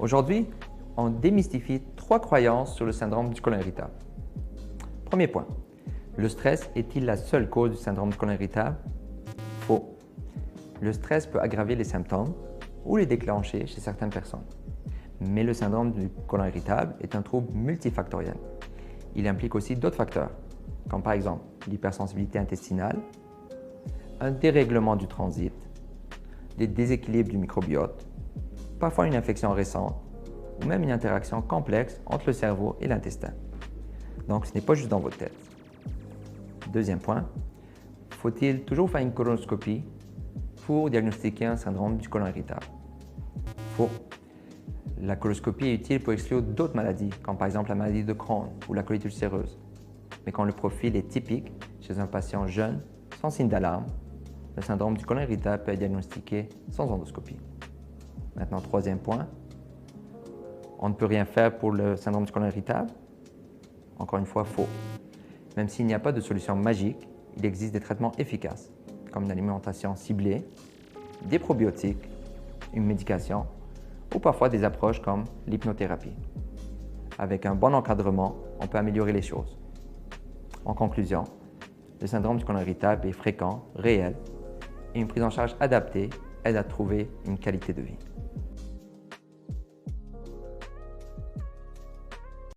Aujourd'hui, on démystifie 3 croyances sur le syndrome du côlon irritable. Premier point, le stress est-il la seule cause du syndrome du côlon irritable? Faux. Le stress peut aggraver les symptômes ou les déclencher chez certaines personnes. Mais le syndrome du côlon irritable est un trouble multifactoriel. Il implique aussi d'autres facteurs, comme par exemple l'hypersensibilité intestinale, un dérèglement du transit, des déséquilibres du microbiote, parfois une infection récente ou même une interaction complexe entre le cerveau et l'intestin. Donc, ce n'est pas juste dans votre tête. Deuxième point, faut-il toujours faire une colonoscopie pour diagnostiquer un syndrome du côlon irritable? Faux. La coloscopie est utile pour exclure d'autres maladies, comme par exemple la maladie de Crohn ou la colite ulcéreuse. Mais quand le profil est typique chez un patient jeune, sans signe d'alarme, le syndrome du côlon irritable peut être diagnostiqué sans endoscopie. Maintenant, troisième point, on ne peut rien faire pour le syndrome du côlon irritable? Encore une fois, faux. Même s'il n'y a pas de solution magique, il existe des traitements efficaces, comme une alimentation ciblée, des probiotiques, une médication ou parfois des approches comme l'hypnothérapie. Avec un bon encadrement, on peut améliorer les choses. En conclusion, le syndrome du côlon irritable est fréquent, réel, et une prise en charge adaptée aide à trouver une qualité de vie.